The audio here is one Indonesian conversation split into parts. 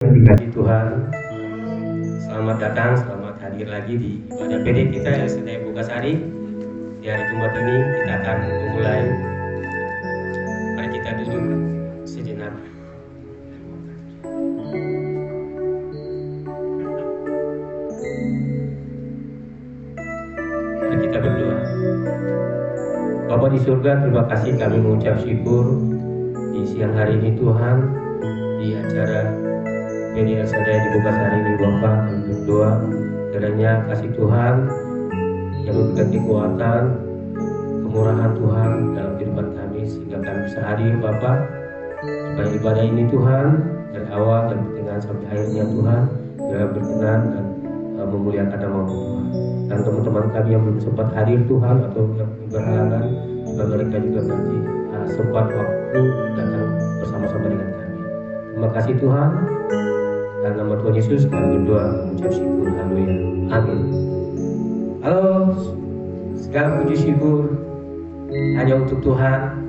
yang dikasihi Tuhan, selamat datang, selamat hadir lagi di ibadah PD kita LCD Bogasari. Di hari Jumat ini kita akan memulai. Mari kita duduk sejenak. Mari kita berdoa. Bapa di surga, terima kasih kami mengucap syukur di siang hari ini Tuhan, di acara PD LCD di Bogasari ini Bapa, kami berdoa kiranya kasih Tuhan yang memberikan kekuatan, kemurahan Tuhan dalam kehidupan kami sehingga kami bisa hadir Bapa, supaya ibadah ini Tuhan dari awal dan pertengahan sampai akhirnya Tuhan biar berkenan dan memuliakan nama Tuhan. Dan teman-teman kami yang belum sempat hadir Tuhan atau yang berhalangan, juga mereka juga nanti sempat waktu datang bersama-sama dengan kami. Terima kasih Tuhan. Dalam nama Tuhan Yesus kami berdoa mengucap syukur. Haleluya. Amin. Halo, segala puji syukur hanya untuk Tuhan.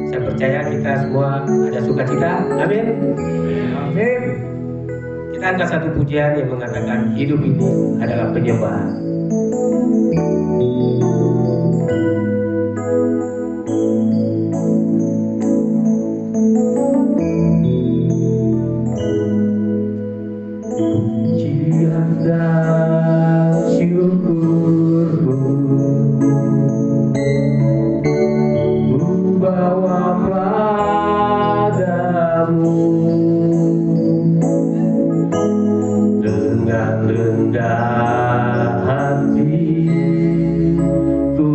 Saya percaya kita semua ada sukacita. Amin. Amin. Kita angkat satu pujian yang mengatakan hidup ini adalah penyembahan. Pujian dan syukurku bawa padamu dengan rendah hati ku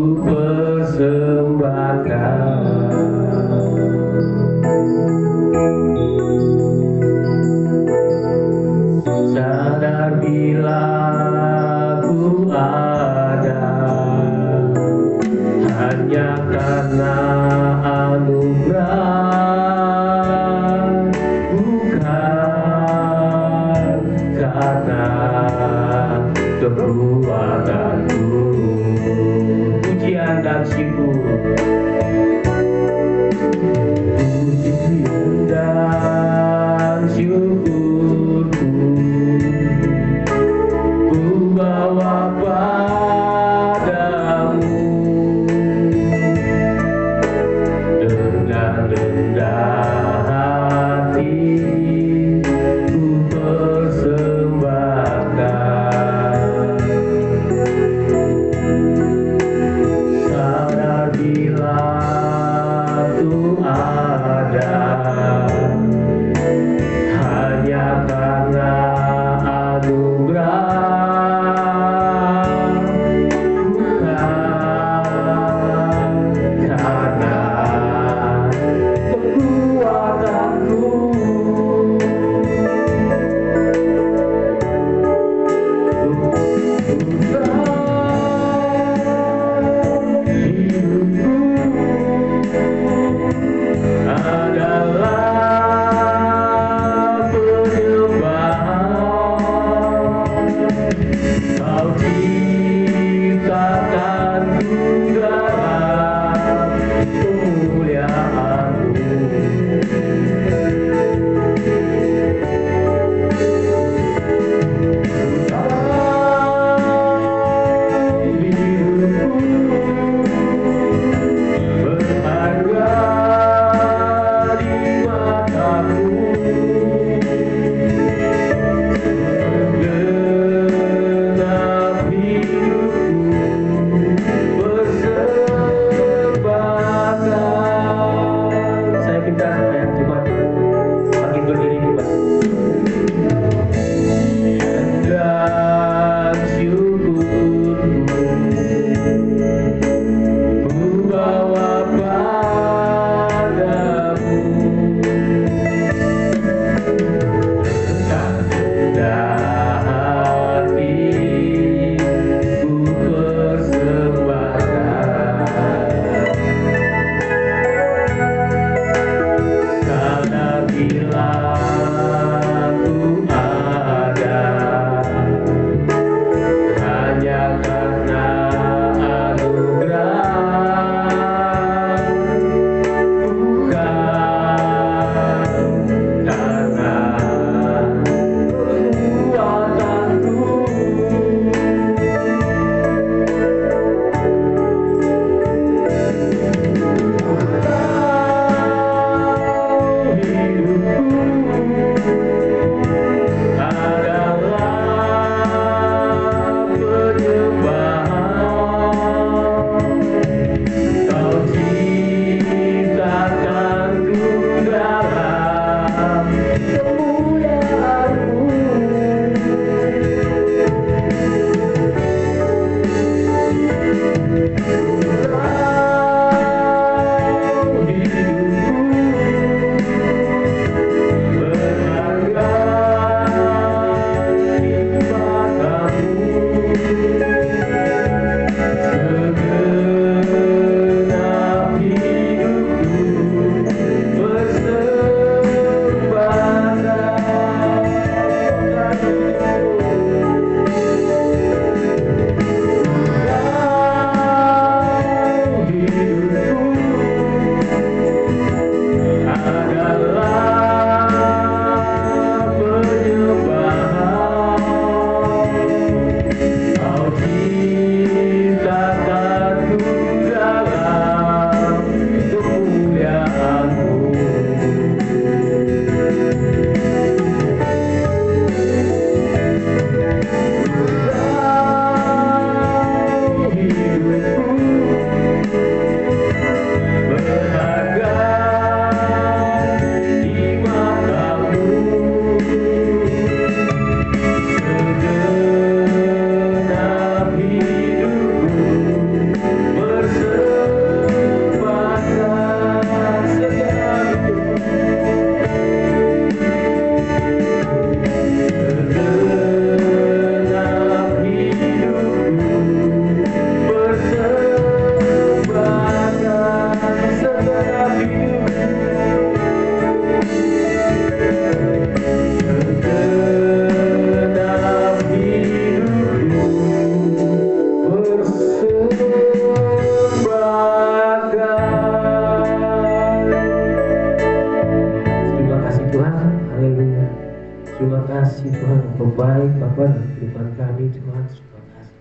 Terima kasih Tuhan, Engkau baik Bapa dalam kehidupan kami Tuhan. Terima kasih.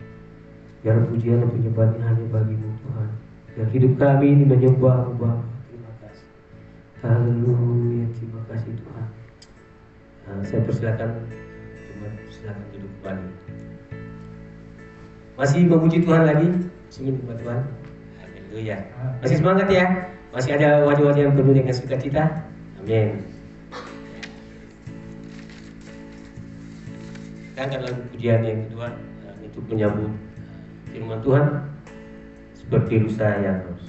Biar pujian dan penyembahan hanya bagimu Tuhan. Biar hidup kami ini menyembah Bapa. Terima kasih. Haleluya, terima kasih Tuhan. Nah, saya persilakan, silakan duduk kembali. Masih memuji Tuhan lagi? Masih menyembah Tuhan? Haleluya. Masih semangat ya? Masih ada wajah-wajah yang penuh dengan sukacita? Amin. Kita akan lagu pujian yang kedua untuk menyambut firman Tuhan seperti rusa yang harus.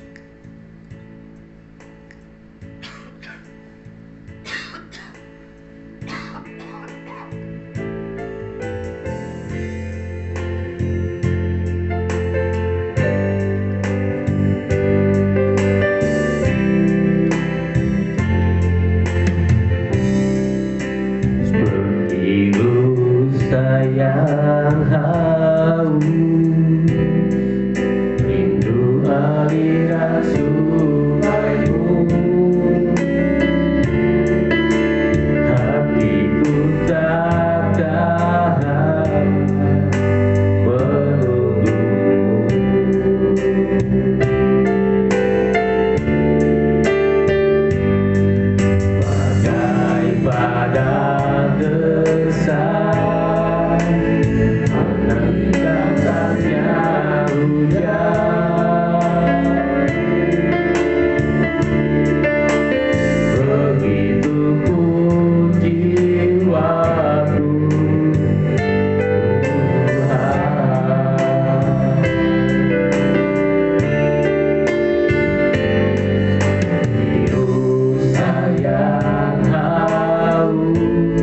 Yang haus rindu aliran sungaimu, hatiku tak tahan menunggumu. Bagai padang gersang datangnya hujan, begitu pun jiwaku Tuhan. Biru sayang haus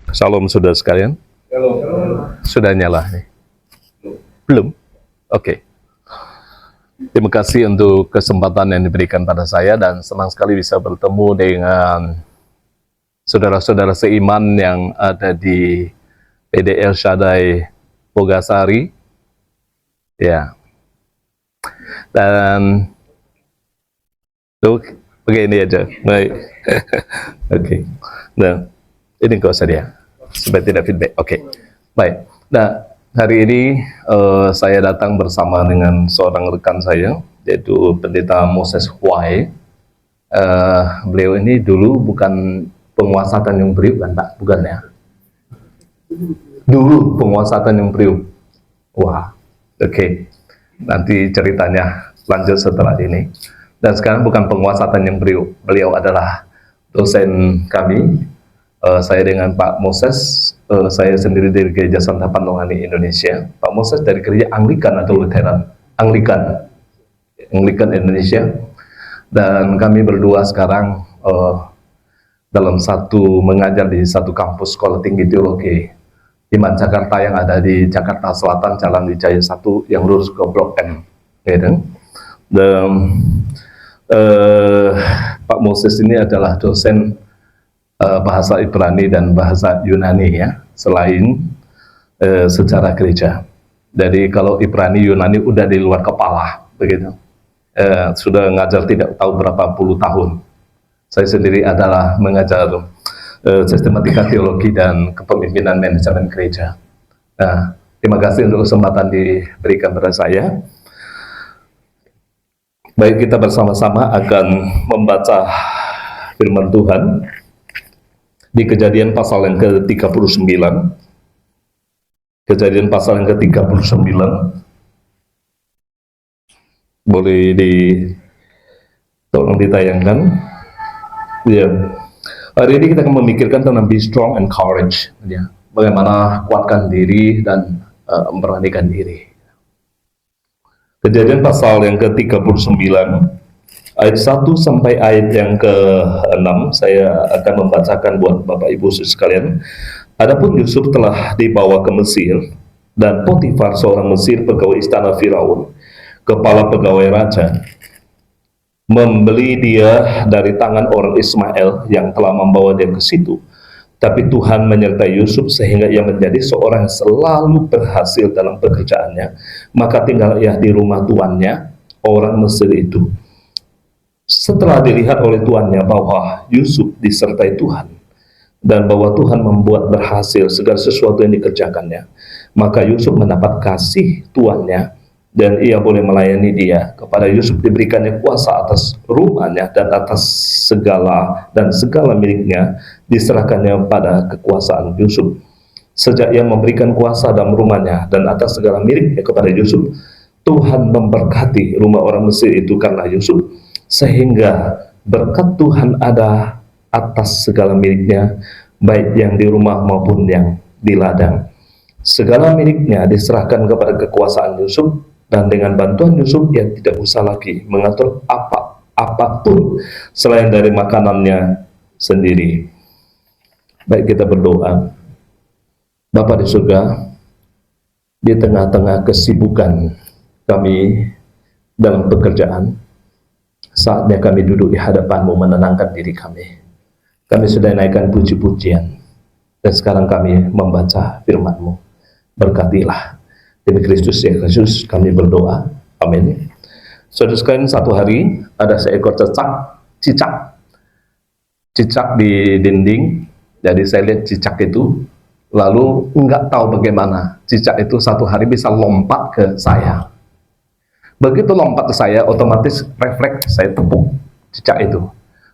Shalom saudara sekalian. Sudah nyala nih? Belum? Oke. Terima kasih untuk kesempatan yang diberikan pada saya dan senang sekali bisa bertemu dengan saudara-saudara seiman yang ada di PDL Shaddai Bogasari. Ya. Dan begini aja. Baik. Oke. Nah, ini enggak usah dia. Supaya tidak feedback. Oke. Baik. Nah, hari ini saya datang bersama dengan seorang rekan saya, yaitu Pendeta Moses Huai. Beliau ini dulu bukan penguasa Tanjung Priuk kan Pak? Bukan ya? Dulu penguasa Tanjung Priuk. Wah, oke. Nanti ceritanya lanjut setelah ini. Dan sekarang bukan penguasa Tanjung Priuk. Beliau adalah dosen kami. Saya dengan Pak Moses, saya sendiri dari Gereja Santa Panongani Indonesia. Pak Moses dari Gereja Anglikan atau Lutheran? Anglikan Indonesia. Dan kami berdua sekarang dalam mengajar di satu kampus sekolah tinggi teologi Iman Jakarta yang ada di Jakarta Selatan, Jalan Wijaya 1 yang lurus ke Blok M. Dan Pak Moses ini adalah dosen bahasa Ibrani dan bahasa Yunani ya, selain sejarah gereja. Jadi kalau Ibrani Yunani udah di luar kepala begitu. Sudah ngajar tidak tahu berapa puluh tahun. Saya sendiri adalah mengajar sistematika teologi dan kepemimpinan manajemen gereja. Nah, terima kasih untuk kesempatan diberikan kepada saya. Baik, kita bersama-sama akan membaca firman Tuhan di Kejadian pasal yang ke-39. Kejadian pasal yang ke-39. Boleh tolong ditayangkan. Ya. Hari ini kita akan memikirkan tentang be strong and courage. Ya. Bagaimana kuatkan diri dan memberanikan diri. Kejadian pasal yang ke-39. Ayat 1 sampai ayat yang ke-6 saya akan membacakan buat Bapak Ibu sekalian. Adapun Yusuf telah dibawa ke Mesir, dan Potifar seorang Mesir pegawai istana Firaun, kepala pegawai raja, membeli dia dari tangan orang Ismail yang telah membawa dia ke situ. Tapi Tuhan menyertai Yusuf sehingga ia menjadi seorang yang selalu berhasil dalam pekerjaannya. Maka tinggal ia di rumah tuannya, orang Mesir itu. Setelah dilihat oleh tuannya bahwa Yusuf disertai Tuhan dan bahwa Tuhan membuat berhasil segala sesuatu yang dikerjakannya, maka Yusuf mendapat kasih tuannya dan ia boleh melayani dia. Kepada Yusuf diberikannya kuasa atas rumahnya dan atas segala miliknya diserahkannya pada kekuasaan Yusuf. Sejak ia memberikan kuasa dalam rumahnya dan atas segala miliknya kepada Yusuf, Tuhan memberkati rumah orang Mesir itu karena Yusuf, sehingga berkat Tuhan ada atas segala miliknya, baik yang di rumah maupun yang di ladang. Segala miliknya diserahkan kepada kekuasaan Yusuf, dan dengan bantuan Yusuf ia tidak usah lagi mengatur apapun selain dari makanannya sendiri. Baik, kita berdoa. Bapa di surga, di tengah-tengah kesibukan kami dalam pekerjaan, saatnya kami duduk di hadapan-Mu menenangkan diri kami. Kami sudah naikkan puji-pujian, dan sekarang kami membaca firman-Mu. Berkatilah. Demi Kristus Yesus kami berdoa. Amin. Saudara sekalian, satu hari ada seekor cicak di dinding. Jadi saya lihat cicak itu, lalu nggak tahu bagaimana cicak itu satu hari bisa lompat ke saya. Begitu lompat ke saya, otomatis refleks saya tepuk cicak itu.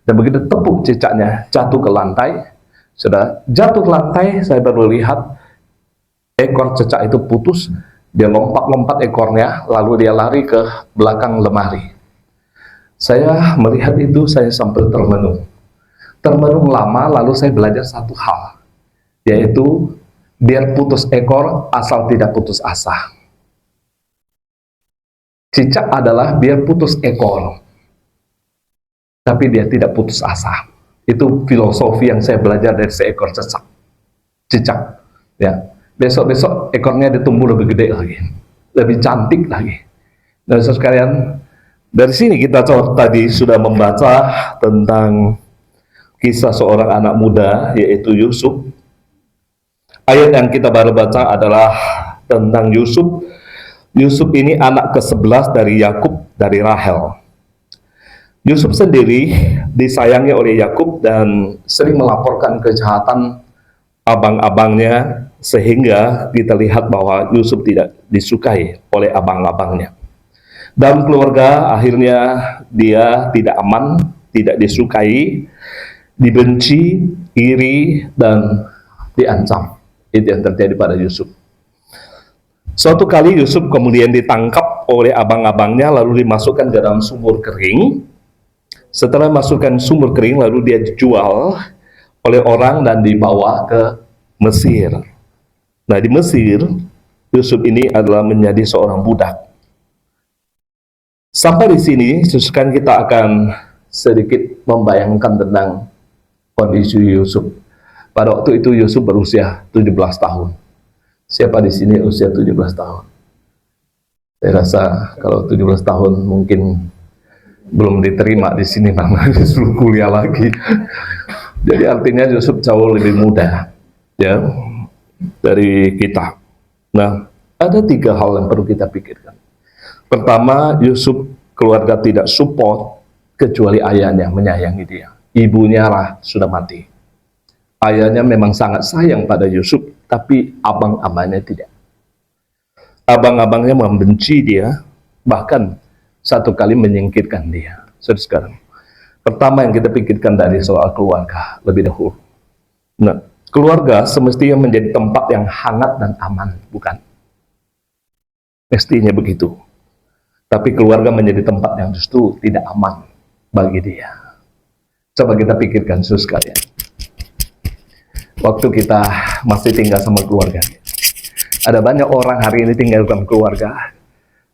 Dan begitu tepuk cicaknya jatuh ke lantai, sudah jatuh ke lantai, saya baru lihat ekor cicak itu putus. Dia lompat-lompat ekornya, lalu dia lari ke belakang lemari. Saya melihat itu, saya sambil termenung lama, lalu saya belajar satu hal, yaitu biar putus ekor asal tidak putus asa. Cicak adalah biar putus ekor, tapi dia tidak putus asa. Itu filosofi yang saya belajar dari seekor cicak. cicak. Ya, besok-besok ekornya ditumbuh lebih gede lagi, lebih cantik lagi. Nah, saudara sekalian, dari sini kita tadi sudah membaca tentang kisah seorang anak muda, yaitu Yusuf. Ayat yang kita baru baca adalah tentang Yusuf. Yusuf ini anak ke-11 dari Yakub, dari Rahel. Yusuf sendiri disayangi oleh Yakub dan sering melaporkan kejahatan abang-abangnya, sehingga kita lihat bahwa Yusuf tidak disukai oleh abang-abangnya. Dalam keluarga akhirnya dia tidak aman, tidak disukai, dibenci, iri, dan diancam. Itu yang terjadi pada Yusuf. Suatu kali Yusuf kemudian ditangkap oleh abang-abangnya, lalu dimasukkan ke dalam sumur kering. Setelah masukkan sumur kering, lalu dia dijual oleh orang dan dibawa ke Mesir. Nah, di Mesir, Yusuf ini adalah menjadi seorang budak. Sampai di sini, sekarang kita akan sedikit membayangkan tentang kondisi Yusuf. Pada waktu itu Yusuf berusia 17 tahun. Siapa di sini usia 17 tahun? Saya rasa kalau 17 tahun mungkin belum diterima di sini, karena disuruh kuliah lagi. Jadi artinya Yusuf jauh lebih muda, ya, dari kita. Nah, ada 3 hal yang perlu kita pikirkan. Pertama, Yusuf keluarga tidak support kecuali ayahnya menyayangi dia. Ibunya lah sudah mati. Ayahnya memang sangat sayang pada Yusuf, tapi abang-abangnya tidak. Abang-abangnya membenci dia, bahkan satu kali menyingkirkan dia. Sekarang, pertama yang kita pikirkan dari soal keluarga lebih dahulu. Nah, keluarga semestinya menjadi tempat yang hangat dan aman, bukan? Mestinya begitu. Tapi keluarga menjadi tempat yang justru tidak aman bagi dia. Coba kita pikirkan, saudara sekalian. Waktu kita masih tinggal sama keluarga, ada banyak orang hari ini tinggal dalam keluarga.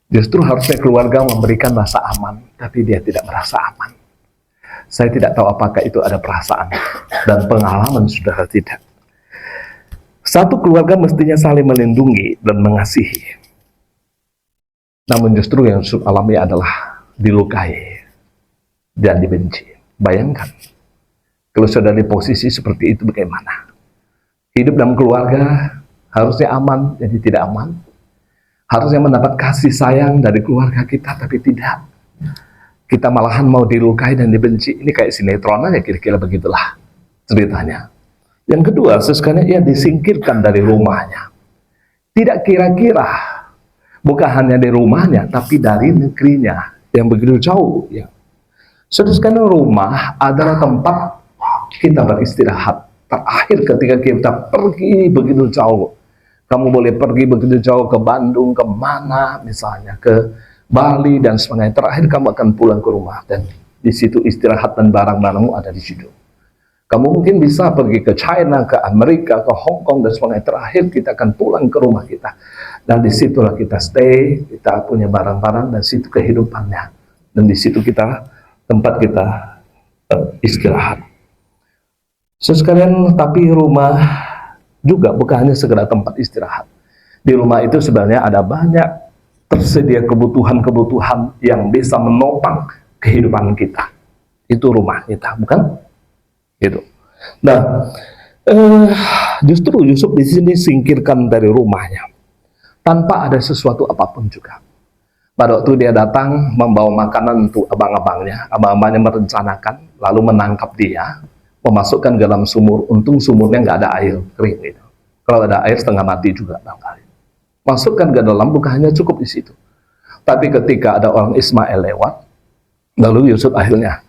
Justru harusnya keluarga memberikan rasa aman, tapi dia tidak merasa aman. Saya tidak tahu apakah itu ada perasaan dan pengalaman, saudara, tidak. Satu keluarga mestinya saling melindungi dan mengasihi. Namun justru yang Yusuf alami adalah dilukai dan dibenci. Bayangkan, kalau saudara di posisi seperti itu bagaimana? Hidup dalam keluarga harusnya aman, jadi tidak aman. Harusnya mendapat kasih sayang dari keluarga kita, tapi tidak. Kita malahan mau dilukai dan dibenci. Ini kayak sinetron aja, kira-kira begitulah ceritanya. Yang kedua, sesekali ia disingkirkan dari rumahnya. Tidak kira-kira, bukan hanya dari rumahnya, tapi dari negerinya yang begitu jauh. Ya. Sekarang rumah adalah tempat kita beristirahat. Terakhir ketika kita pergi begitu jauh. Kamu boleh pergi begitu jauh ke Bandung, ke mana misalnya, ke Bali dan sebagainya. Terakhir kamu akan pulang ke rumah dan di situ istirahat dan barang-barangmu ada di situ. Kamu mungkin bisa pergi ke China, ke Amerika, ke Hong Kong dan sebagainya. Terakhir kita akan pulang ke rumah kita. Dan disitulah kita stay, kita punya barang-barang dan situ kehidupannya. Dan di situ kita tempat kita istirahat. Sekalian, tapi rumah juga bukan hanya sekedar tempat istirahat. Di rumah itu sebenarnya ada banyak tersedia kebutuhan-kebutuhan yang bisa menopang kehidupan kita. Itu rumah kita, bukan? Itu. Nah, justru Yusuf di sini singkirkan dari rumahnya tanpa ada sesuatu apapun juga. Pada waktu dia datang membawa makanan untuk abang-abangnya, abang-abangnya merencanakan lalu menangkap dia, memasukkan ke dalam sumur. Untung sumurnya nggak ada air kering gitu. Kalau ada air setengah mati juga barangkali. Masukkan ke dalam, bukan hanya cukup di situ. Tapi ketika ada orang Ismail lewat, lalu Yusuf akhirnya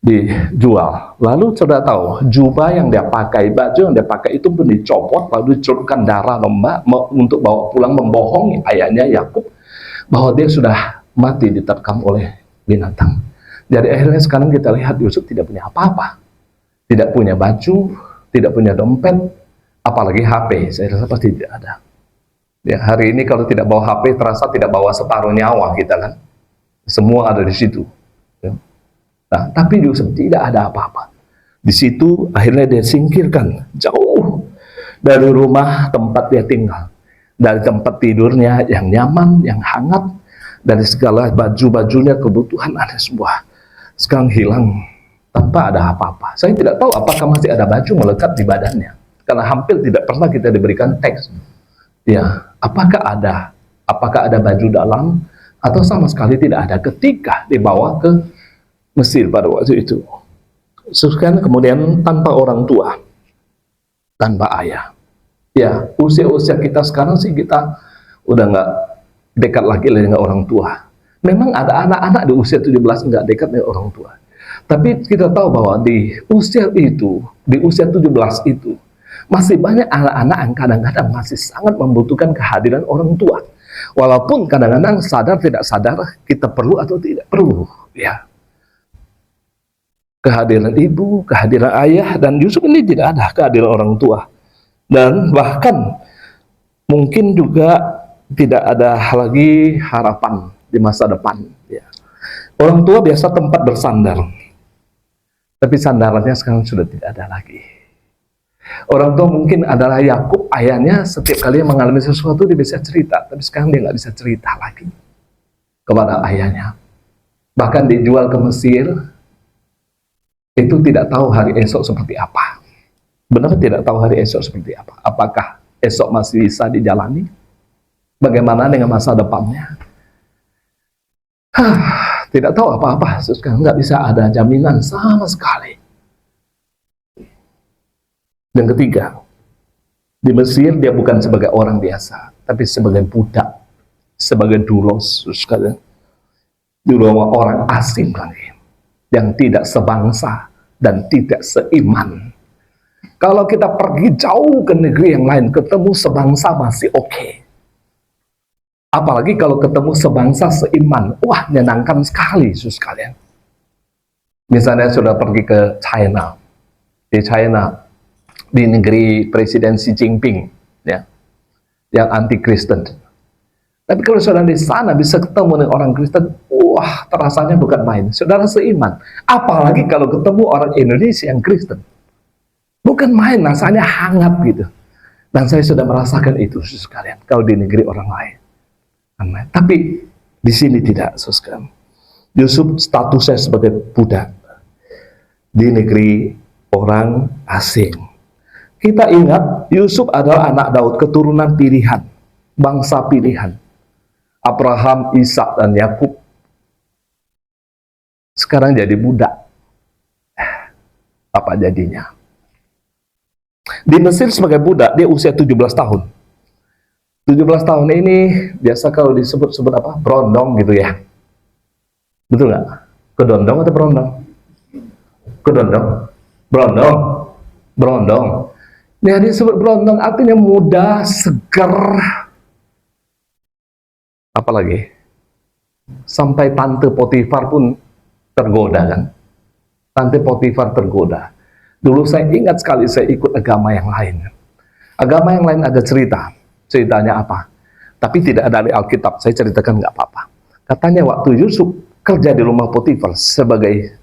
dijual. Lalu saudara tahu, jubah yang dia pakai, baju yang dia pakai itu pun dicopot, lalu dicurahkan darah domba untuk bawa pulang, membohongi ayahnya Yakub bahwa dia sudah mati diterkam oleh binatang. Jadi akhirnya sekarang kita lihat Yusuf tidak punya apa-apa. Tidak punya baju, tidak punya dompet, apalagi HP. Saya rasa pasti tidak ada. Ya, hari ini kalau tidak bawa HP, terasa tidak bawa separuh nyawa kita kan. Semua ada di situ. Ya. Nah, tapi Yusuf tidak ada apa-apa. Di situ akhirnya dia singkirkan jauh dari rumah tempat dia tinggal, dari tempat tidurnya yang nyaman, yang hangat, dari segala baju-bajunya, kebutuhan ada semua. Sekarang hilang tanpa ada apa-apa. Saya tidak tahu apakah masih ada baju melekat di badannya, karena hampir tidak pernah kita diberikan teks. Ya, apakah ada? Apakah ada baju dalam atau sama sekali tidak ada ketika dibawa ke Mesir pada waktu itu. Sekarang kemudian tanpa orang tua, tanpa ayah. Ya, usia-usia kita sekarang sih kita udah nggak dekat lagi dengan orang tua. Memang ada anak-anak di usia 17 nggak dekat dengan orang tua. Tapi kita tahu bahwa di usia itu, di usia 17 itu, masih banyak anak-anak yang kadang-kadang masih sangat membutuhkan kehadiran orang tua. Walaupun kadang-kadang sadar tidak sadar kita perlu atau tidak perlu. Ya, kehadiran ibu, kehadiran ayah, dan Yusuf ini tidak ada kehadiran orang tua. Dan bahkan mungkin juga tidak ada lagi harapan di masa depan. Ya. Orang tua biasa tempat bersandar, tapi sandarannya sekarang sudah tidak ada lagi. Orang tua mungkin adalah Yakub, ayahnya setiap kali mengalami sesuatu dia bisa cerita, tapi sekarang dia nggak bisa cerita lagi kepada ayahnya. Bahkan dijual ke Mesir, itu tidak tahu hari esok seperti apa. Benar tidak tahu hari esok seperti apa. Apakah esok masih bisa dijalani? Bagaimana dengan masa depannya? Tidak tahu apa-apa. Sekarang nggak bisa ada jaminan sama sekali. Yang ketiga, di Mesir dia bukan sebagai orang biasa, tapi sebagai budak, sebagai dulos, sekalian. Dulos orang asing lagi, yang tidak sebangsa dan tidak seiman. Kalau kita pergi jauh ke negeri yang lain, ketemu sebangsa masih oke. Apalagi kalau ketemu sebangsa seiman, wah menyenangkan sekali, sus kalian. Misalnya sudah pergi ke China, di China, di negeri Presiden Xi Jinping, ya, yang anti-Kristen. Tapi kalau saudara di sana bisa ketemu dengan orang Kristen, wah terasanya bukan main. Saudara seiman. Apalagi kalau ketemu orang Indonesia yang Kristen, bukan main, rasanya hangat gitu. Dan saya sudah merasakan itu, sekalian. Kalau di negeri orang lain, tapi di sini tidak, sekalian. Yusuf statusnya sebagai budak di negeri orang asing. Kita ingat Yusuf adalah anak Daud, keturunan pilihan, bangsa pilihan. Abraham, Ishak, dan Yakub. Sekarang jadi budak. Apa jadinya? Di Mesir sebagai budak, dia usia 17 tahun. 17 tahun ini biasa kalau disebut-sebut apa? Berondong gitu ya. Betul nggak? Kedondong atau berondong? Kedondong? Berondong? Berondong. Nah, disebut berondong artinya muda, seger. Apalagi? Sampai tante Potifar pun tergoda kan? Tante Potifar tergoda. Dulu saya ingat sekali saya ikut agama yang lain. Agama yang lain ada cerita. Ceritanya apa? Tapi tidak ada di Alkitab. Saya ceritakan nggak apa-apa. Katanya waktu Yusuf kerja di rumah Potifar sebagai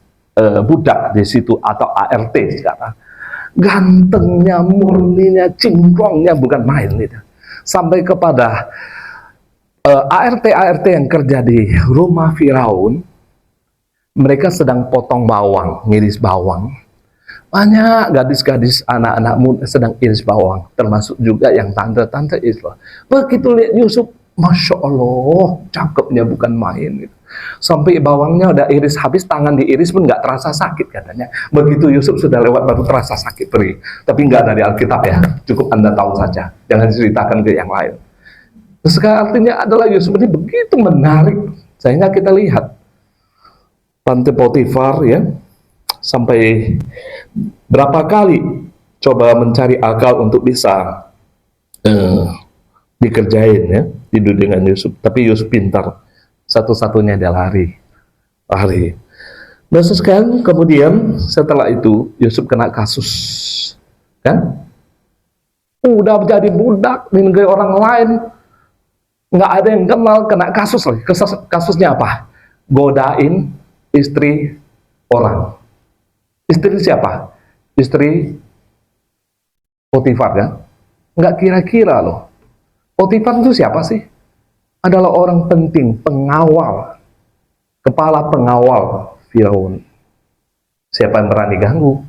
budak di situ atau ART sekarang. Gantengnya, murninya, cingkrongnya bukan main gitu. Sampai kepada ART yang kerja di rumah Firaun, mereka sedang potong bawang, ngiris bawang. Banyak gadis-gadis, anak-anak muda sedang iris bawang, termasuk juga yang tante-tante Islam. Begitu lihat Yusuf, Masya Allah, cakepnya bukan main gitu. Sampai bawangnya udah iris habis, tangan diiris pun nggak terasa sakit katanya. Begitu Yusuf sudah lewat baru terasa sakit pergi. Tapi nggak ada di Alkitab ya, cukup Anda tahu saja. Jangan ceritakan ke yang lain. Sekarang artinya adalah Yusuf ini begitu menarik, sehingga kita lihat Tante Potifar ya, sampai berapa kali coba mencari akal untuk bisa dikerjain ya, tidur dengan Yusuf. Tapi Yusuf pintar, satu-satunya dia lari. Nah sekarang kemudian setelah itu Yusuf kena kasus, kan? Udah menjadi budak di negeri orang lain, nggak ada yang kenal, kena kasus lagi. Kasusnya apa? Godain istri orang. Istri siapa? Istri Potifar kan? Nggak kira-kira loh. Potifar itu siapa sih? Adalah orang penting, pengawal, kepala pengawal Firaun. Siapa yang berani ganggu?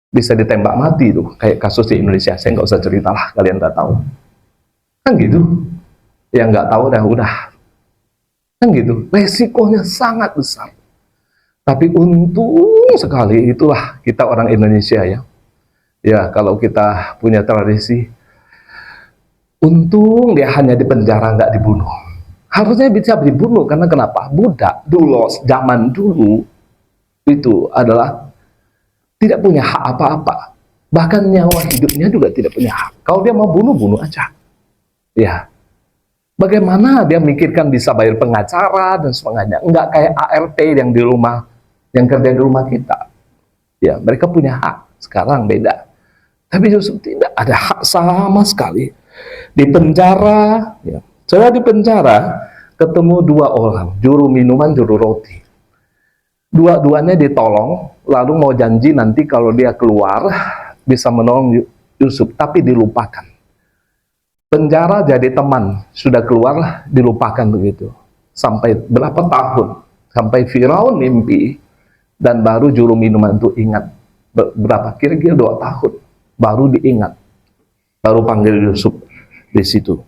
Bisa ditembak mati tuh, kayak kasus di Indonesia. Saya nggak usah cerita lah, kalian udah tahu. Kan gitu. Yang nggak tahu udah. Kan gitu. Resikonya sangat besar. Tapi untung sekali, itulah kita orang Indonesia ya. Ya, kalau kita punya tradisi, untung dia hanya di penjara, nggak dibunuh. Harusnya bisa dibunuh, karena kenapa? Budak dulu, zaman dulu, itu adalah tidak punya hak apa-apa. Bahkan nyawa hidupnya juga tidak punya hak. Kalau dia mau bunuh, bunuh aja. Ya. Bagaimana dia mikirkan bisa bayar pengacara dan sebagainya. Enggak kayak ART yang di rumah, yang kerja di rumah kita. Ya, mereka punya hak. Sekarang beda. Tapi Yusuf tidak ada hak sama sekali. Di penjara, ya. Setelah di penjara, ketemu dua orang, juru minuman, juru roti. Dua-duanya ditolong, lalu mau janji nanti kalau dia keluar, bisa menolong Yusuf, tapi dilupakan. Penjara jadi teman, sudah keluar, dilupakan begitu. Sampai berapa tahun? Sampai Firaun mimpi, dan baru juru minuman itu ingat. Berapa? Kira-kira 2 tahun. Baru diingat, baru panggil Yusuf di situ.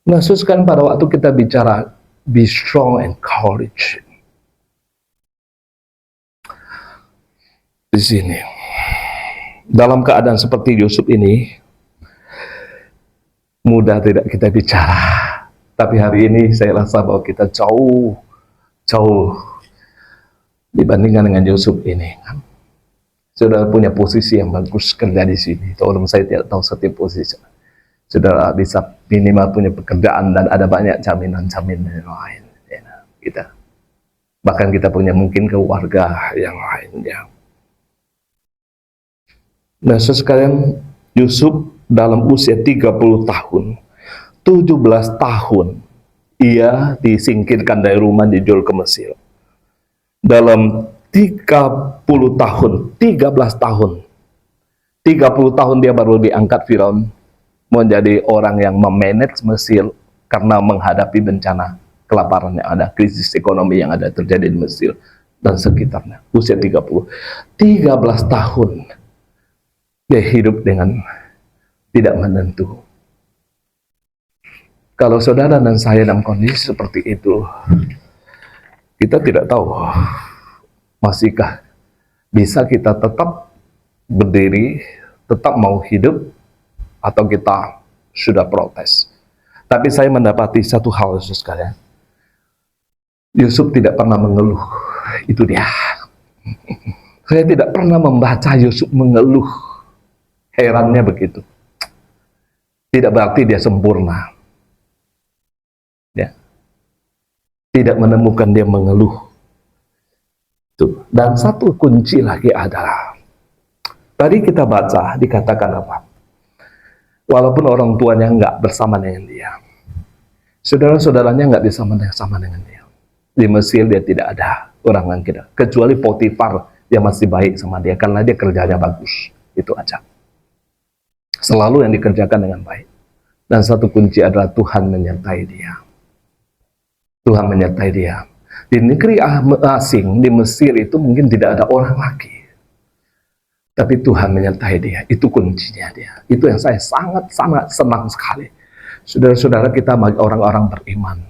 Nah, kan pada waktu kita bicara be strong and courage di sini, dalam keadaan seperti Yusuf ini, mudah tidak kita bicara. Tapi hari ini saya rasa bahwa kita jauh dibandingkan dengan Yusuf ini. Saudara punya posisi yang bagus kerja di sini. Tolong, saya tidak tahu setiap posisi. Saudara bisa minimal punya pekerjaan dan ada banyak jaminan-jaminan yang lain. Ya, kita. Bahkan kita punya mungkin keluarga yang lainnya. Nah, sekalian, Yusuf dalam usia 30 tahun, 17 tahun, ia disingkirkan dari rumah, dijual ke Mesir. Dalam 30 tahun, 13 tahun, 30 tahun dia baru diangkat Firaun menjadi orang yang memanage Mesir karena menghadapi bencana kelaparan yang ada, krisis ekonomi yang ada terjadi di Mesir dan sekitarnya. Usia 13 tahun dia hidup dengan tidak menentu. Kalau saudara dan saya dalam kondisi seperti itu, kita tidak tahu masihkah bisa kita tetap berdiri, tetap mau hidup, atau kita sudah protes. Tapi saya mendapati satu hal, Yesus sekalian. Yusuf tidak pernah mengeluh. Itu dia. Saya tidak pernah membaca Yusuf mengeluh. Herannya begitu. Tidak berarti dia sempurna. Ya. Tidak menemukan dia mengeluh. Tuh. Dan satu kunci lagi adalah, tadi kita baca, dikatakan apa? Walaupun orang tuanya nggak bersama dengan dia, saudara-saudaranya nggak bersama dengan dia. Di Mesir dia tidak ada orang yang kita, kecuali Potifar yang masih baik sama dia, karena dia kerjanya bagus. Itu aja. Selalu yang dikerjakan dengan baik. Dan satu kunci adalah Tuhan menyertai dia. Tuhan menyertai dia. Di negeri asing, di Mesir itu mungkin tidak ada orang lagi. Tapi Tuhan menyertai dia. Itu kuncinya dia. Itu yang saya sangat-sangat senang sekali. Saudara-saudara kita orang-orang beriman.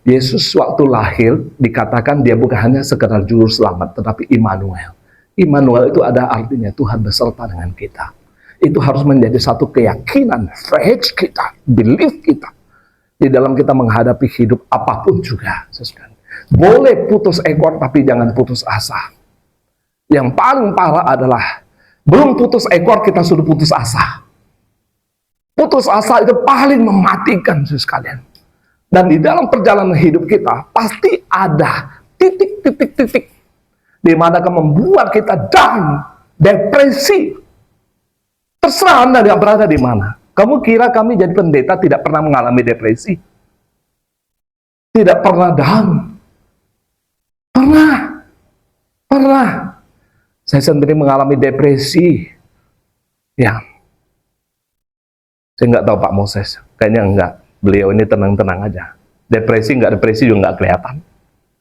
Yesus waktu lahir dikatakan dia bukan hanya sekedar juru selamat, tetapi Immanuel. Immanuel itu ada artinya Tuhan beserta dengan kita. Itu harus menjadi satu keyakinan, faith kita, belief kita. Di dalam kita menghadapi hidup apapun juga. Boleh putus ekor, tapi jangan putus asa. Yang paling parah adalah belum putus ekor, kita sudah putus asa. Putus asa itu paling mematikan, sekalian. Dan di dalam perjalanan hidup kita pasti ada titik-titik di mana akan membuat kita down, depresi. Terserah Anda yang berada di mana. Kamu kira kami jadi pendeta tidak pernah mengalami depresi? Tidak pernah down? Pernah. Saya sendiri mengalami depresi. Ya. Saya nggak tahu Pak Moses, kayaknya enggak. Beliau ini tenang-tenang aja. Depresi nggak depresi juga nggak kelihatan.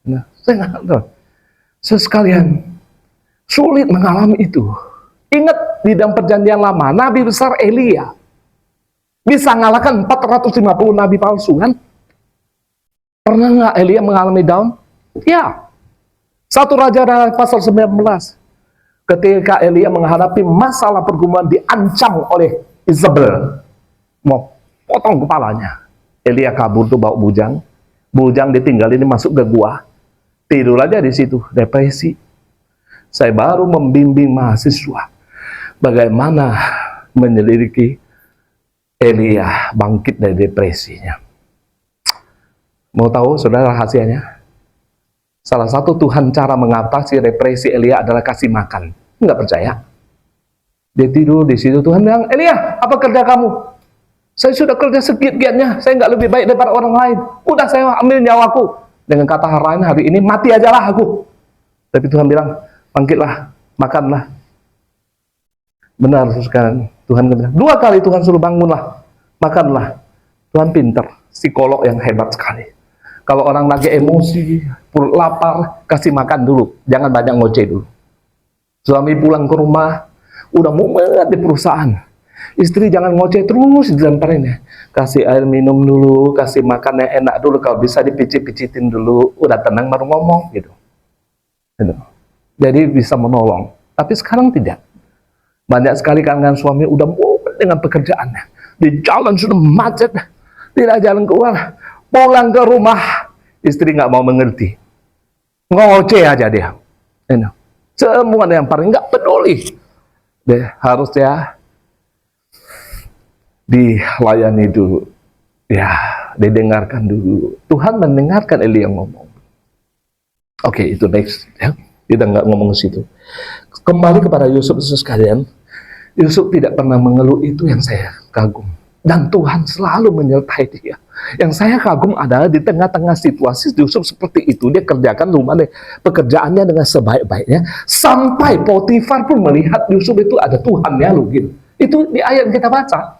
Nah, saya nggak tahu. Sekalian sulit mengalami itu. Ingat di dalam perjanjian lama, Nabi besar Elia bisa mengalahkan 450 nabi palsu kan? Pernah nggak Elia mengalami down? Ya. 1 Raja pasal 19. Ketika Elia menghadapi masalah pergumulan diancam oleh Isabel, mau potong kepalanya. Elia kabur tuh bawa bujang. Bujang ditinggalin masuk ke gua. Tidur aja di situ, depresi. Saya baru membimbing mahasiswa bagaimana menyelidiki Elia bangkit dari depresinya. Mau tahu saudara rahasianya? Salah satu Tuhan cara mengatasi depresi Elia adalah kasih makan. Enggak percaya? Dia tidur di situ, Tuhan bilang, Elia, apa kerja kamu? Saya sudah kerja segiat-giatnya, saya nggak lebih baik daripada orang lain. Udah saya ambil nyawaku. Dengan kata lain, hari ini mati aja lah aku. Tapi Tuhan bilang, bangkitlah, makanlah. Benar, sekarang Tuhan bilang, 2 kali Tuhan suruh bangunlah, makanlah. Tuhan pintar, psikolog yang hebat sekali. Kalau orang lagi emosi, lapar, kasih makan dulu. Jangan banyak ngoceh dulu. Suami pulang ke rumah, udah mumet di perusahaan. Istri jangan ngoceh terus dilemparin ya. Kasih air minum dulu, kasih makan yang enak dulu. Kalau bisa dipicit-picitin dulu, udah tenang baru ngomong gitu. Jadi bisa menolong. Tapi sekarang tidak. Banyak sekali kalangan suami udah mumet dengan pekerjaannya. Di jalan sudah macet, tidak jalan keluar. Pulang ke rumah, istri nggak mau mengerti. Ngoceh aja dia. Semua yang paling nggak peduli. Dia harusnya dilayani dulu. Ya, didengarkan dulu. Tuhan mendengarkan Elia ngomong. Oke, itu next. Ya. Kita nggak ngomong ke situ. Kembali kepada Yusuf sekalian. Yusuf tidak pernah mengeluh, itu yang saya kagum. Dan Tuhan selalu menyertai dia. Yang saya kagum adalah di tengah-tengah situasi Yusuf seperti itu, dia kerjakan rumahnya, pekerjaannya dengan sebaik-baiknya, sampai Potifar pun melihat Yusuf itu ada Tuhannya loh gitu. Itu di ayat kita baca.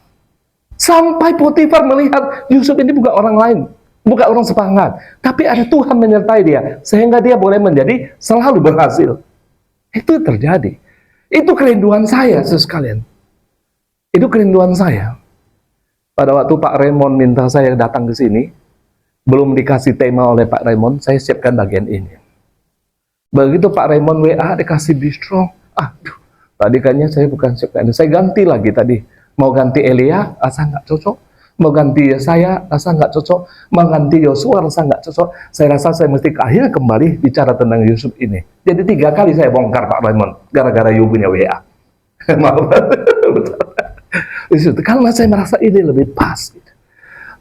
Sampai Potifar melihat Yusuf ini bukan orang lain, bukan orang sepangat, tapi ada Tuhan menyertai dia, sehingga dia boleh menjadi selalu berhasil. Itu terjadi. Itu kerinduan saya sekalian. Itu kerinduan saya. Pada waktu Pak Raymond minta saya datang ke sini, belum dikasih tema oleh Pak Raymond, saya siapkan bagian ini. Begitu Pak Raymond WA, dikasih bistro. Aduh, tadi kayaknya saya bukan siapkan ini. Saya ganti lagi tadi. Mau ganti Elia, rasa nggak cocok. Mau ganti saya, rasa nggak cocok. Mau ganti Yosua, rasa nggak cocok. Saya rasa saya mesti akhirnya kembali bicara tentang Yusuf ini. Jadi 3 kali saya bongkar Pak Raymond, gara-gara you punya WA. Maaf. Karena saya merasa ini lebih pas.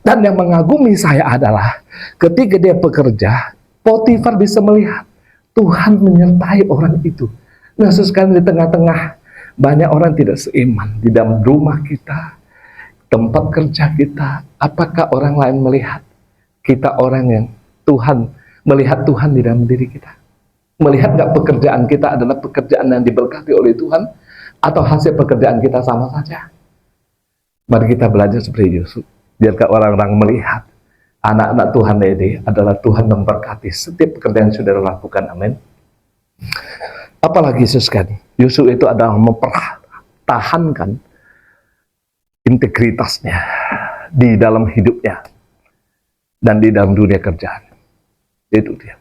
Dan yang mengagumi saya adalah ketika dia bekerja, Potifar bisa melihat Tuhan menyertai orang itu. Nah, sekarang di tengah-tengah banyak orang tidak seiman di dalam rumah kita, tempat kerja kita. Apakah orang lain melihat kita orang yang Tuhan, melihat Tuhan di dalam diri kita? Melihat nggak pekerjaan kita adalah pekerjaan yang diberkati oleh Tuhan, atau hasil pekerjaan kita sama saja? Mari kita belajar seperti Yusuf. Biarkan orang-orang melihat anak-anak Tuhan ini adalah Tuhan memberkati setiap pekerjaan yang sudah dilakukan. Amin. Apalagi sekali, Yusuf itu adalah mempertahankan integritasnya di dalam hidupnya dan di dalam dunia kerjaan. Itu dia.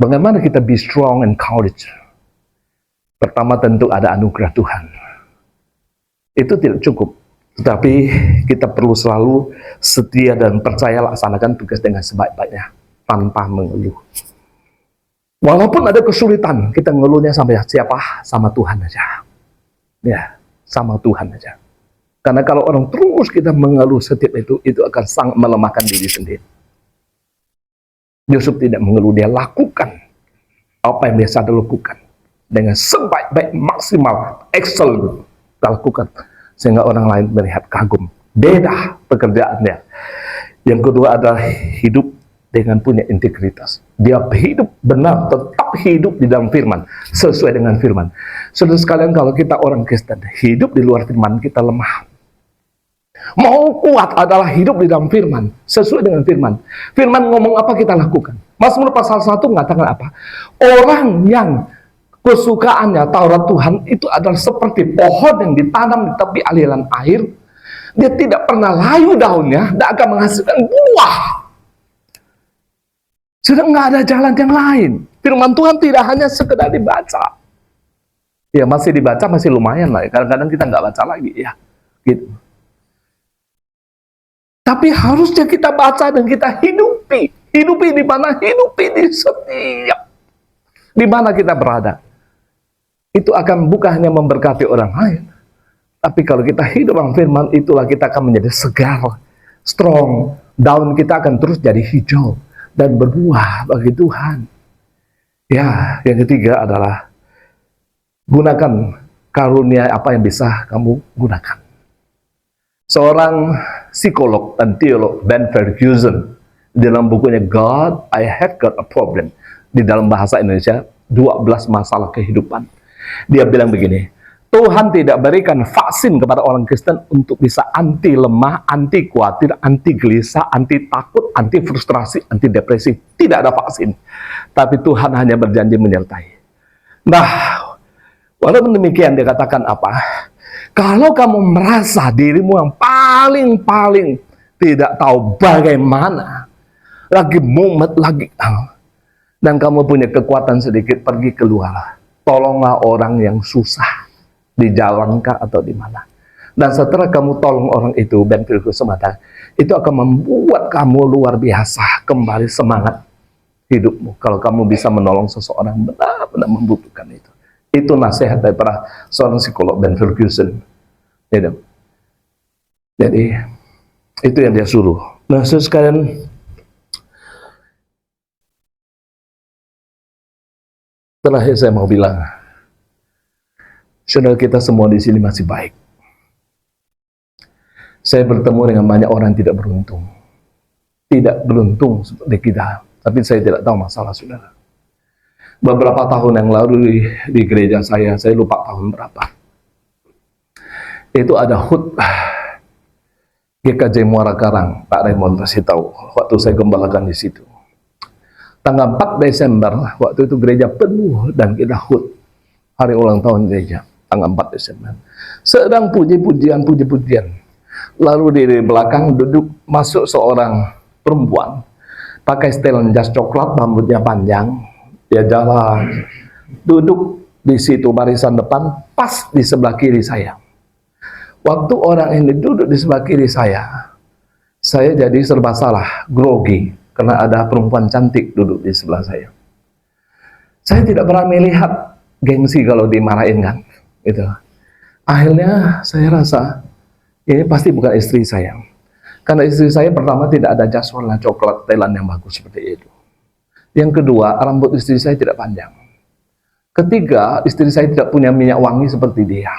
Bagaimana kita be strong and courage? Pertama tentu ada anugerah Tuhan. Itu tidak cukup, tetapi kita perlu selalu setia dan percaya laksanakan tugas dengan sebaik-baiknya tanpa mengeluh. Walaupun ada kesulitan, kita ngeluhnya sampai siapa? Sama Tuhan aja. Ya, sama Tuhan aja. Karena kalau orang terus kita mengeluh setiap itu akan sangat melemahkan diri sendiri. Yusuf tidak mengeluh, dia lakukan apa yang biasa dia lakukan dengan sebaik-baik, maksimal, excellent. Lakukan sehingga orang lain melihat kagum. Beda pekerjaannya. Yang kedua adalah hidup dengan punya integritas. Dia hidup benar, tetap hidup di dalam firman, sesuai dengan firman. Saudara sekalian, kalau kita orang Kristen hidup di luar firman, kita lemah. Mau kuat adalah hidup di dalam firman, sesuai dengan firman. Firman ngomong apa kita lakukan. Mazmur pasal 1 mengatakan apa? Orang yang kesukaannya Taurat Tuhan itu adalah seperti pohon yang ditanam di tepi aliran air. Dia tidak pernah layu daunnya, dan akan menghasilkan buah. Sudah nggak ada jalan yang lain. Firman Tuhan tidak hanya sekedar dibaca. Ya masih dibaca, masih lumayan lah. Kadang-kadang kita nggak baca lagi ya. Gitu. Tapi harusnya kita baca dan kita hidupi. Hidupi di mana? Hidupi di setiap di mana kita berada. Itu akan bukan hanya memberkati orang lain, tapi kalau kita hidup dalam firman, itulah kita akan menjadi segar, strong. Daun kita akan terus jadi hijau dan berbuah bagi Tuhan. Ya, yang ketiga adalah gunakan karunia apa yang bisa kamu gunakan. Seorang psikolog dan teolog, Ben Ferguson, dalam bukunya God, I Have Got a Problem, di dalam bahasa Indonesia 12 masalah kehidupan, dia bilang begini, Tuhan tidak berikan vaksin kepada orang Kristen untuk bisa anti lemah, anti khawatir, anti gelisah, anti takut, anti frustrasi, anti depresi. Tidak ada vaksin, tapi Tuhan hanya berjanji menyertai. Nah, walaupun demikian dia katakan apa? Kalau kamu merasa dirimu yang paling tidak tahu bagaimana, lagi mumet, dan kamu punya kekuatan sedikit, pergi keluar. Tolonglah orang yang susah di jalan kah atau di mana. Dan setelah kamu tolong orang itu, Ben Ferguson mengatakan, itu akan membuat kamu luar biasa, kembali semangat hidupmu. Kalau kamu bisa menolong seseorang benar-benar membutuhkan itu. Itu nasihat daripada seorang psikolog Ben Ferguson. Jadi itu yang dia suruh. Nah, sekalian, terakhir saya mau bilang, saudara kita semua di sini masih baik. Saya bertemu dengan banyak orang yang tidak beruntung. Tidak beruntung seperti kita, tapi saya tidak tahu masalah saudara. Beberapa tahun yang lalu di gereja saya lupa tahun berapa. Itu ada HUT GKJ Muara Karang, Pak Raymond pasti tahu, waktu saya gembalakan di situ. Tanggal 4 Desember, waktu itu gereja penuh dan kita HUT, hari ulang tahun gereja, tanggal 4 Desember. Sedang puji-pujian. Lalu di belakang masuk seorang perempuan, pakai setelan jas coklat, rambutnya panjang, dia jalan, duduk di situ barisan depan, pas di sebelah kiri saya. Waktu orang ini duduk di sebelah kiri saya jadi serba salah, grogi, karena ada perempuan cantik duduk di sebelah saya. Saya tidak berani lihat, gengsi kalau dimarahin kan, gitu. Akhirnya saya rasa ini pasti bukan istri saya, karena istri saya pertama tidak ada jas warna coklat telan yang bagus seperti itu. Yang kedua, rambut istri saya tidak panjang. Ketiga, istri saya tidak punya minyak wangi seperti dia.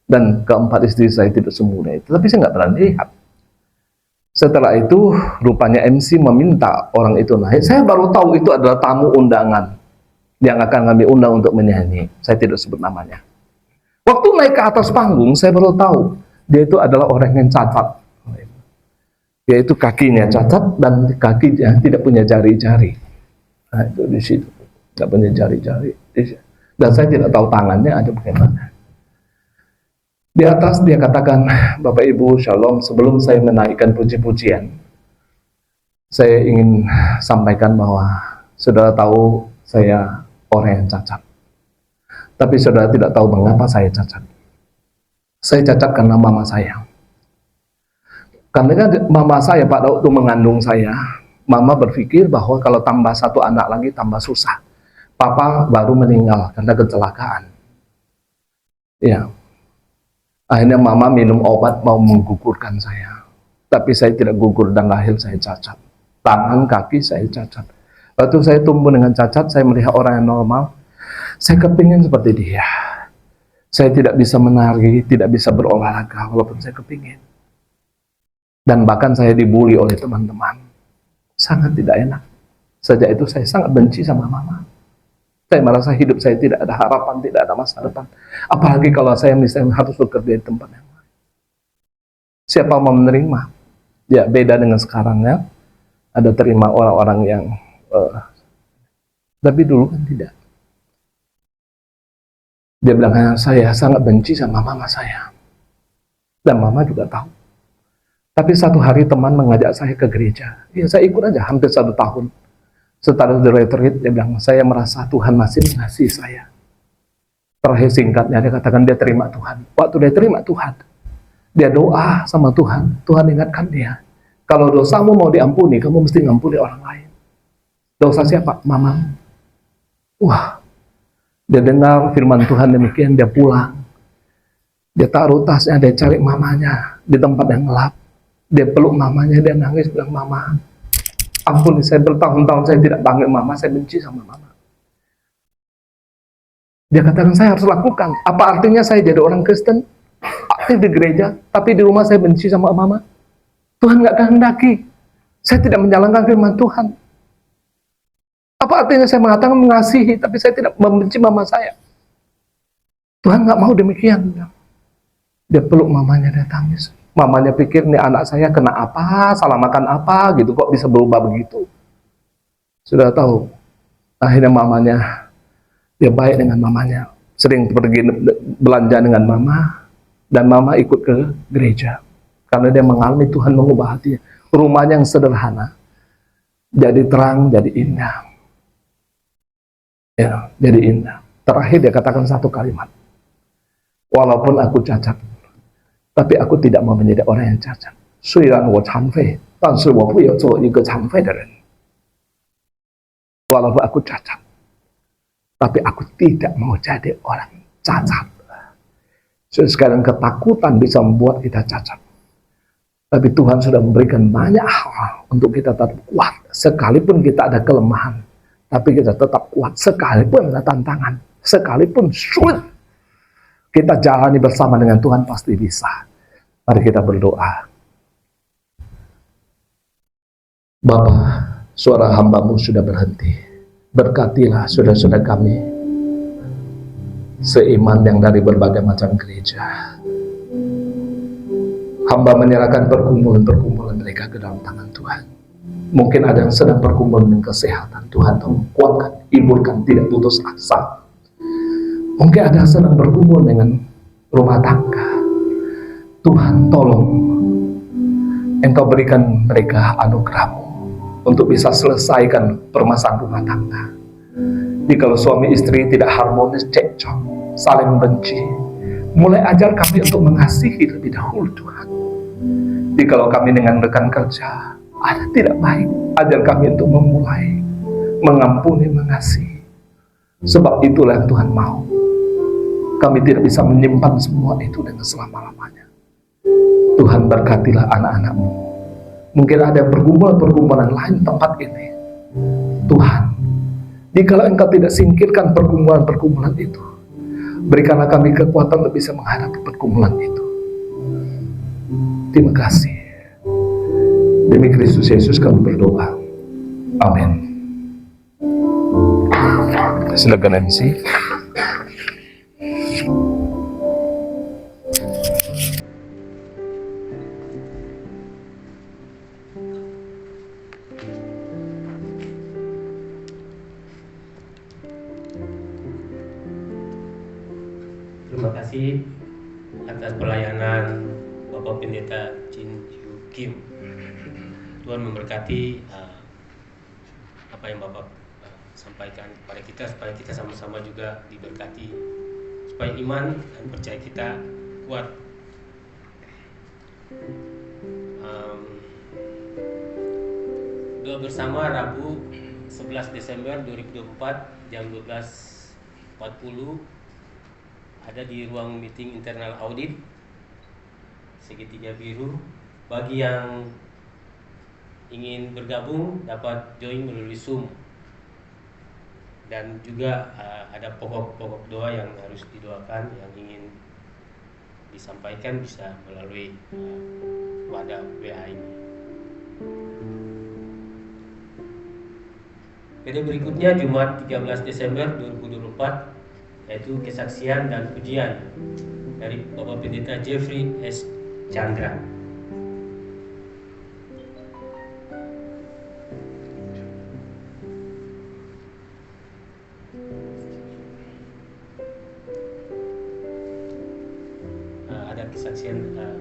Dan keempat, istri saya tidak semudah itu. Tapi saya nggak berani lihat. Setelah itu, rupanya MC meminta orang itu naik. Saya baru tahu itu adalah tamu undangan yang akan kami undang untuk menyanyi. Saya tidak sebut namanya. Waktu naik ke atas panggung, saya baru tahu dia itu adalah orang yang cacat. Yaitu kakinya cacat dan kakinya tidak punya jari-jari. Nah, itu di situ. Tidak punya jari-jari. Dan saya tidak tahu tangannya ada bagaimana. Di atas dia katakan, Bapak Ibu Shalom, sebelum saya menaikkan puji-pujian, saya ingin sampaikan bahwa saudara tahu saya orang yang cacat. Tapi saudara tidak tahu mengapa saya cacat. Saya cacat karena mama saya. Karena mama saya pada waktu mengandung saya, mama berpikir bahwa kalau tambah satu anak lagi tambah susah. Papa baru meninggal karena kecelakaan. Ya. Akhirnya mama minum obat mau menggugurkan saya. Tapi saya tidak gugur dan lahir saya cacat. Tangan, kaki saya cacat. Waktu saya tumbuh dengan cacat, saya melihat orang yang normal. Saya kepingin seperti dia. Saya tidak bisa menari, tidak bisa berolahraga walaupun saya kepingin. Dan bahkan saya dibully oleh teman-teman. Sangat tidak enak. Sejak itu saya sangat benci sama mama. Saya merasa hidup saya tidak ada harapan, tidak ada masa depan. Apalagi kalau saya misalnya harus bekerja di tempat yang lain. Siapa mau menerima? Ya beda dengan sekarang ya. Ada terima orang-orang yang tapi dulu kan tidak. Dia bilang, saya sangat benci sama mama saya. Dan mama juga tahu. Tapi satu hari teman mengajak saya ke gereja. Ya saya ikut aja hampir 1 tahun. Setelah the retreat, dia bilang, saya merasa Tuhan masih mengasihi saya. Terakhir singkatnya, dia katakan dia terima Tuhan. Waktu dia terima Tuhan, dia doa sama Tuhan. Tuhan ingatkan dia, kalau dosamu mau diampuni, kamu mesti ngampuni orang lain. Dosa siapa? Mamamu. Wah, dia dengar firman Tuhan demikian, dia pulang. Dia taruh tasnya, dia cari mamanya di tempat yang gelap. Dia peluk mamanya, dia nangis, bilang, mama, ampuni saya, bertahun-tahun saya tidak panggil mama, saya benci sama mama. Dia katakan, saya harus lakukan. Apa artinya saya jadi orang Kristen, aktif di gereja, tapi di rumah saya benci sama mama? Tuhan nggak kehendaki. Saya tidak menjalankan firman Tuhan. Apa artinya saya mengatakan mengasihi, tapi saya tidak membenci mama saya? Tuhan nggak mau demikian. Dia peluk mamanya, dia tangis. Mamanya pikir, nih anak saya kena apa, salah makan apa, gitu, kok bisa berubah begitu. Sudah tahu, akhirnya mamanya, dia baik dengan mamanya. Sering pergi belanja dengan mama, dan mama ikut ke gereja. Karena dia mengalami Tuhan mengubah hatinya. Rumahnya yang sederhana, jadi terang, jadi indah. Ya, jadi indah. Terakhir dia katakan satu kalimat, walaupun aku cacat, tapi aku tidak mau menjadi orang yang cacat. 虽然我残废，但是我不要做一个残废的人。 Walaupun aku cacat, tapi aku tidak mau jadi orang cacat. Sekarang ketakutan bisa membuat kita cacat. Tapi Tuhan sudah memberikan banyak hal untuk kita tetap kuat. Sekalipun kita ada kelemahan, tapi kita tetap kuat. Sekalipun ada tantangan, sekalipun sulit, kita jalani bersama dengan Tuhan pasti bisa. Mari kita berdoa. Bapa, suara hamba-Mu sudah berhenti. Berkatilah saudara-saudara kami seiman yang dari berbagai macam gereja. Hamba menyerahkan pergumulan-pergumulan mereka ke dalam tangan Tuhan. Mungkin ada yang sedang bergumul dengan kesehatan. Tuhan tolong kuatkan, hiburkan, tidak putus asa. Mungkin ada yang sedang bergumul dengan rumah tangga. Tuhan tolong, Engkau berikan mereka anugerah-Mu untuk bisa selesaikan permasalahan rumah tangga. Jadi kalau suami istri tidak harmonis, cekcok, saling benci, mulai ajar kami untuk mengasihi lebih dahulu Tuhan. Jadi kalau kami dengan rekan kerja ada tidak baik, ajar kami untuk memulai mengampuni, mengasihi. Sebab itulah yang Tuhan mau. Kami tidak bisa menyimpan semua itu dengan selama-lamanya. Tuhan berkatilah anak-anak-Mu. Mungkin ada pergumulan-pergumulan lain tempat ini. Tuhan, jikalau Engkau tidak singkirkan pergumulan-pergumulan itu, berikanlah kami kekuatan untuk bisa menghadapi pergumulan itu. Terima kasih. Demi Kristus Yesus kami berdoa. Amin. Silakan MC. Terima kasih atas pelayanan Bapak Pendeta Chin Yu Kim. Tuhan memberkati apa yang Bapak sampaikan kepada kita, supaya kita sama-sama juga diberkati, supaya iman dan percaya kita kuat. Doa bersama Rabu 11 Desember 2024 jam 12.40 ada di ruang meeting internal audit segitiga biru. Bagi yang ingin bergabung dapat join melalui Zoom, dan juga ada pokok-pokok doa yang harus didoakan yang ingin disampaikan bisa melalui wadah WA ini. Pada berikutnya Jumat 13 Desember 2024 yaitu kesaksian dan pujian dari Bapak Pendeta Jeffrey S. Chandra. kesaksian dari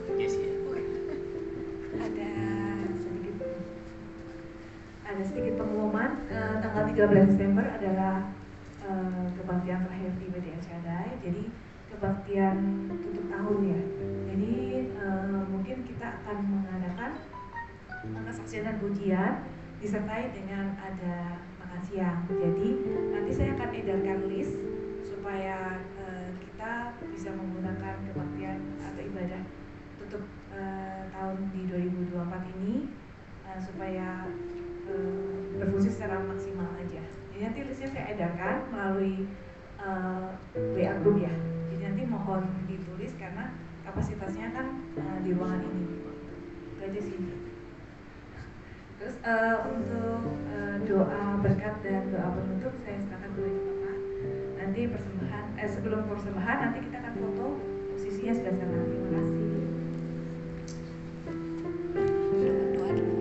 Bu Desi ya. Ada sedikit pengumuman. Tanggal 13 Desember adalah kebaktian terakhir di BD El Shaddai. Jadi kebaktian tutup tahun ya. Jadi mungkin kita akan mengadakan kesaksian dan pujian disertai dengan ada makan siang. Jadi nanti saya akan edarkan list supaya kita bisa menggunakan kebaktian atau ibadah tutup tahun di 2024 ini supaya berfungsi secara maksimal aja. Jadi nanti listnya saya edarkan melalui WA group ya. Jadi nanti mohon ditulis karena kapasitasnya kan di ruangan ini. Itu aja sih. Terus untuk doa berkat dan doa penutup saya serahkan dulu ke Bapak. Nanti persembahan, sebelum persembahan nanti kita akan foto posisinya sebelah sana. Terima kasih. Doa dulu.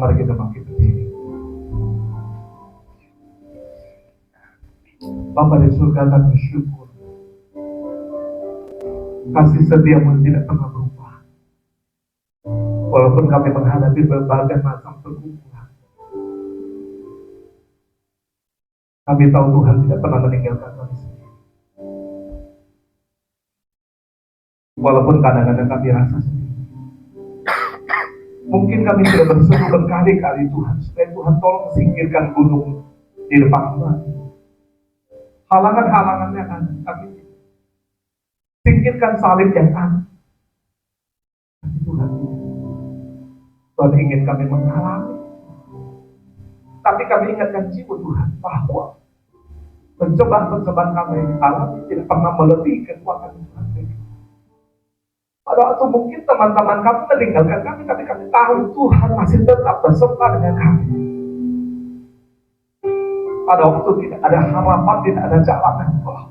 Mari kita bangkit berdiri. Bapa di surga, kami bersyukur. Kasih setiamu tidak pernah berubah. Walaupun kami menghadapi berbagai macam pergumulan, kami tahu Tuhan tidak pernah meninggalkan kami sendiri. Walaupun kadang-kadang kami rasa sendiri. Mungkin kami sudah berseru berkali-kali Tuhan, supaya Tuhan tolong singkirkan gunung di depan kami. Halangan-halangan yang ada, kami singkirkan salib yang ada. Tapi Tuhan ingin kami mengalami. Tapi kami ingatkan jiwa Tuhan bahwa pencobaan-pencobaan kami alami tidak pernah melebihi kekuatan Tuhan. Pada waktu mungkin teman-teman kami meninggalkan kami, tapi kami tahu Tuhan masih tetap beserta dengan kami. Pada waktu tidak ada harapan, tidak ada jalan yang keluar,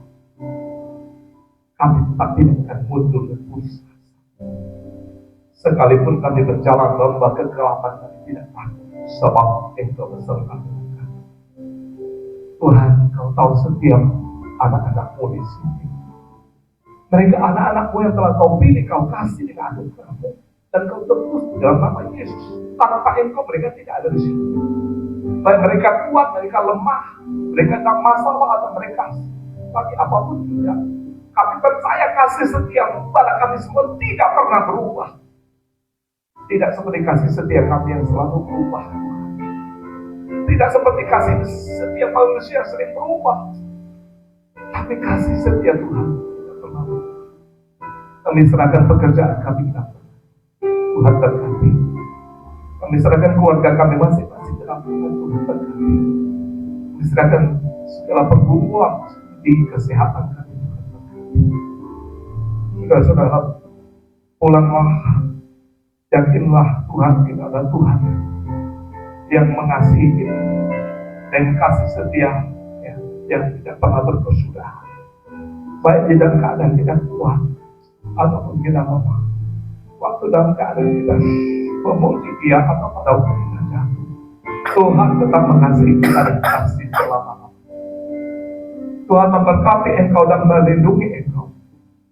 kami tetap tidak akan mundur dan putus asa. Sekalipun kami berjalan lembah kegelapan, kami tidak takut, sebab Engkau beserta dengan kami. Tuhan, Kau tahu setiap anak-anak-Mu di sini. Mereka anak-anak-Mu yang telah Kau pilih, Kau kasih dengan anugerah-Mu, dan Kau tebus dalam nama Yesus. Tanpa Engkau mereka tidak ada di sini. Baik mereka kuat, mereka lemah, mereka ada masalah atau mereka bagi apapun juga. Kami percaya kasih setia-Mu pada kami semua tidak pernah berubah. Tidak seperti kasih setia kami yang selalu berubah. Tidak seperti kasih setia manusia yang sering berubah. Tapi kasih setia Tuhan tidak pernah berubah. Kami serahkan pekerjaan kami dalam Tuhan berkati. Kami serahkan keluarga kami masing-masing dalam Tuhan berkati. Kami serahkan segala pergumulan di kesehatan kami Tuhan berkati. Jika saudara pulanglah, yakinlah Tuhan kita adalah Tuhan yang mengasihi dan kasih setia ya, yang tidak pernah berkesudahan. Baik di dalam keadaan kita kuat ataupun kita lemah. Waktu dalam keadaan kita memuji Dia atau pada waktu kita jatuh, Tuhan tetap mengasihi kita dan kasih selama-lamanya. Tuhan memberkati engkau dan melindungi engkau.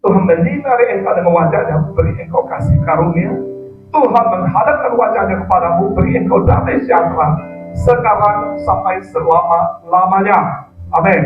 Tuhan menyinari engkau dengan wajahnya, beri engkau kasih karunia. Tuhan menghadapkan wajahnya kepadamu, beri engkau damai sejahtera sekarang sampai selama-lamanya. Amin.